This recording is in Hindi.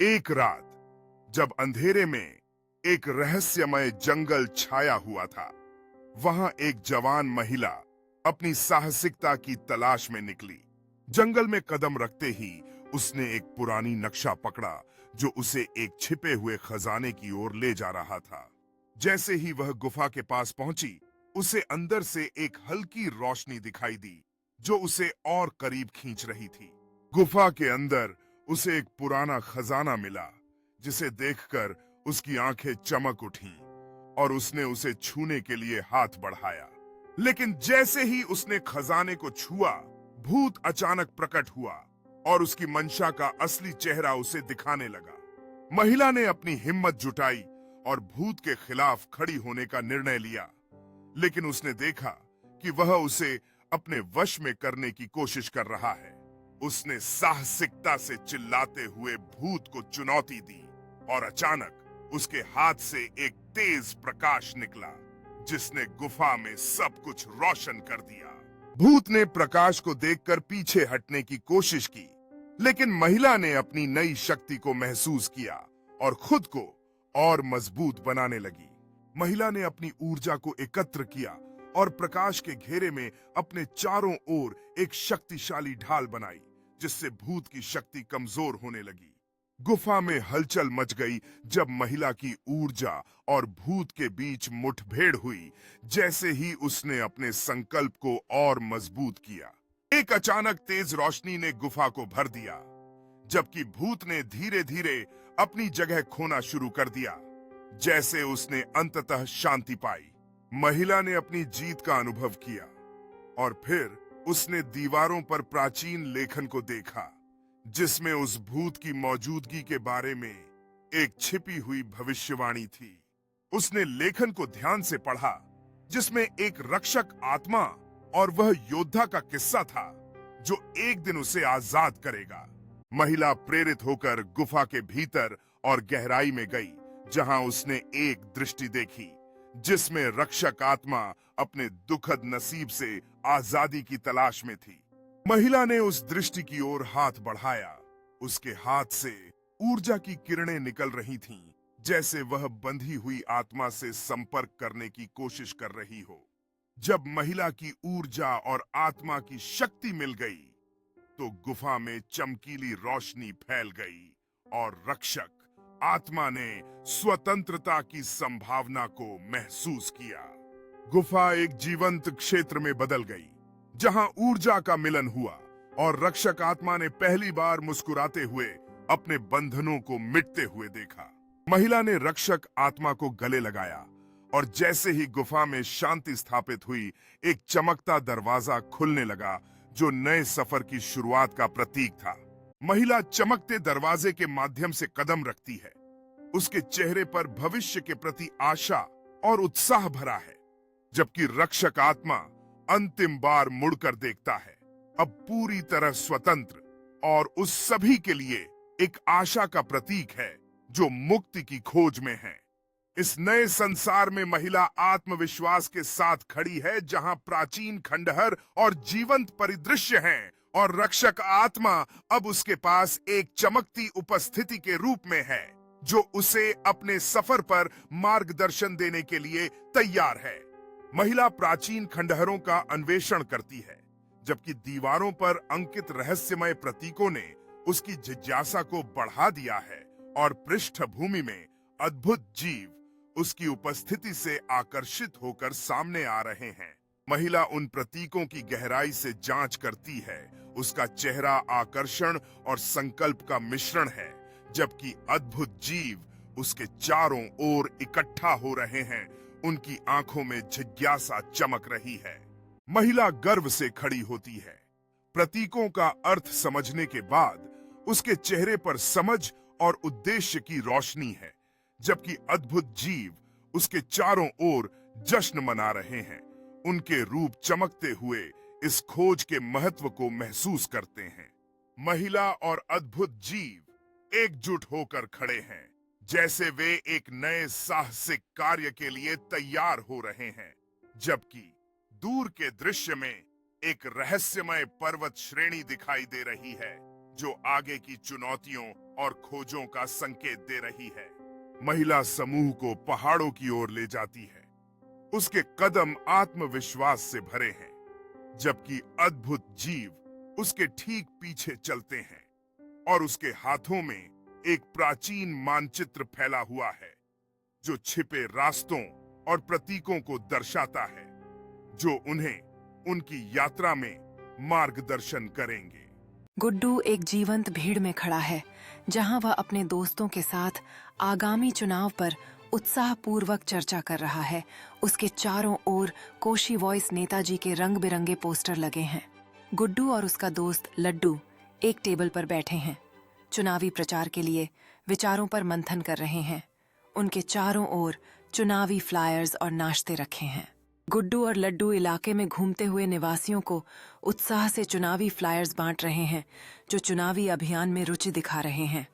एक रात जब अंधेरे में एक रहस्यमय जंगल छाया हुआ था, वहां एक जवान महिला अपनी साहसिकता की तलाश में निकली। जंगल में कदम रखते ही उसने एक पुरानी नक्शा पकड़ा जो उसे एक छिपे हुए खजाने की ओर ले जा रहा था। जैसे ही वह गुफा के पास पहुंची, उसे अंदर से एक हल्की रोशनी दिखाई दी जो उसे और करीब खींच रही थी। गुफा के अंदर उसे एक पुराना खजाना मिला जिसे देखकर उसकी आंखें चमक उठीं और उसने उसे छूने के लिए हाथ बढ़ाया। लेकिन जैसे ही उसने खजाने को छुआ, भूत अचानक प्रकट हुआ और उसकी मंशा का असली चेहरा उसे दिखाने लगा। महिला ने अपनी हिम्मत जुटाई और भूत के खिलाफ खड़ी होने का निर्णय लिया, लेकिन उसने देखा कि वह उसे अपने वश में करने की कोशिश कर रहा है। उसने साहसिकता से चिल्लाते हुए भूत को चुनौती दी और अचानक उसके हाथ से एक तेज प्रकाश निकला जिसने गुफा में सब कुछ रोशन कर दिया। भूत ने प्रकाश को देखकर पीछे हटने की कोशिश की, लेकिन महिला ने अपनी नई शक्ति को महसूस किया और खुद को और मजबूत बनाने लगी। महिला ने अपनी ऊर्जा को एकत्र किया और प्रकाश के घेरे में अपने चारों ओर एक शक्तिशाली ढाल बनाई, जिससे भूत की शक्ति कमजोर होने लगी। गुफा में हलचल मच गई जब महिला की ऊर्जा और भूत के बीच मुठभेड़ हुई। जैसे ही उसने अपने संकल्प को और मजबूत किया, एक अचानक तेज रोशनी ने गुफा को भर दिया, जबकि भूत ने धीरे धीरे अपनी जगह खोना शुरू कर दिया। जैसे उसने अंततः शांति पाई, महिला ने अपनी जीत का अनुभव किया और फिर उसने दीवारों पर प्राचीन लेखन को देखा जिसमें उस भूत की मौजूदगी के बारे में एक छिपी हुई भविष्यवाणी थी। उसने लेखन को ध्यान से पढ़ा, जिसमें एक रक्षक आत्मा और वह योद्धा का किस्सा था जो एक दिन उसे आजाद करेगा। महिला प्रेरित होकर गुफा के भीतर और गहराई में गई, जहां उसने एक दृष्टि देखी जिसमें रक्षक आत्मा अपने दुखद नसीब से आजादी की तलाश में थी। महिला ने उस दृष्टि की ओर हाथ बढ़ाया। उसके हाथ से ऊर्जा की किरणें निकल रही थीं, जैसे वह बंधी हुई आत्मा से संपर्क करने की कोशिश कर रही हो। जब महिला की ऊर्जा और आत्मा की शक्ति मिल गई, तो गुफा में चमकीली रोशनी फैल गई और रक्षक आत्मा ने स्वतंत्रता की संभावना को महसूस किया। गुफा एक जीवंत क्षेत्र में बदल गई, जहां ऊर्जा का मिलन हुआ और रक्षक आत्मा ने पहली बार मुस्कुराते हुए अपने बंधनों को मिटते हुए देखा। महिला ने रक्षक आत्मा को गले लगाया और जैसे ही गुफा में शांति स्थापित हुई, एक चमकता दरवाजा खुलने लगा जो नए सफर की शुरुआत का प्रतीक था। महिला चमकते दरवाजे के माध्यम से कदम रखती है। उसके चेहरे पर भविष्य के प्रति आशा और उत्साह भरा है, जबकि रक्षक आत्मा अंतिम बार मुड़कर देखता है, अब पूरी तरह स्वतंत्र और उस सभी के लिए एक आशा का प्रतीक है जो मुक्ति की खोज में है। इस नए संसार में महिला आत्मविश्वास के साथ खड़ी है, जहां प्राचीन खंडहर और जीवंत परिदृश्य हैं और रक्षक आत्मा अब उसके पास एक चमकती उपस्थिति के रूप में है जो उसे अपने सफर पर मार्गदर्शन देने के लिए तैयार है। महिला प्राचीन खंडहरों का अन्वेषण करती है, जबकि दीवारों पर अंकित रहस्यमय प्रतीकों ने उसकी जिज्ञासा को बढ़ा दिया है और पृष्ठभूमि में अद्भुत जीव उसकी उपस्थिति से आकर्षित होकर सामने आ रहे हैं। महिला उन प्रतीकों की गहराई से जांच करती है। उसका चेहरा आकर्षण और संकल्प का मिश्रण है, जबकि अद्भुत जीव उसके चारों ओर इकट्ठा हो रहे हैं। उनकी आंखों में जिज्ञासा चमक रही है। महिला गर्व से खड़ी होती है। प्रतीकों का अर्थ समझने के बाद उसके चेहरे पर समझ और उद्देश्य की रोशनी है, जबकि अद्भुत जीव उसके चारों ओर जश्न मना रहे हैं। उनके रूप चमकते हुए इस खोज के महत्व को महसूस करते हैं। महिला और अद्भुत जीव एकजुट होकर खड़े हैं, जैसे वे एक नए साहसिक कार्य के लिए तैयार हो रहे हैं। जबकि दूर के दृश्य में एक रहस्यमय पर्वत श्रेणी दिखाई दे रही है, जो आगे की चुनौतियों और खोजों का संकेत दे रही है। महिला समूह को पहाड़ों की ओर ले जाती है। उसके कदम आत्मविश्वास से भरे हैं, जबकि अद्भुत जीव उसके ठीक पीछे चलते हैं और उसके हाथों में एक प्राचीन मानचित्र फैला हुआ है, जो छिपे रास्तों और प्रतीकों को दर्शाता है, जो उन्हें उनकी यात्रा में मार्गदर्शन करेंगे। गुड्डू एक जीवंत भीड़ में खड़ा है, जहां वह अपने दोस्तों के साथ आगामी चुनाव पर उत्साहपूर्वक चर्चा कर रहा है। उसके चारों ओर कोशी वॉइस नेताजी के रंग बिरंगे पोस्टर लगे हैं। गुड्डू और उसका दोस्त लड्डू एक टेबल पर बैठे हैं, चुनावी प्रचार के लिए विचारों पर मंथन कर रहे हैं। उनके चारों ओर चुनावी फ्लायर्स और नाश्ते रखे हैं। गुड्डू और लड्डू इलाके में घूमते हुए निवासियों को उत्साह से चुनावी फ्लायर्स बांट रहे हैं, जो चुनावी अभियान में रुचि दिखा रहे हैं।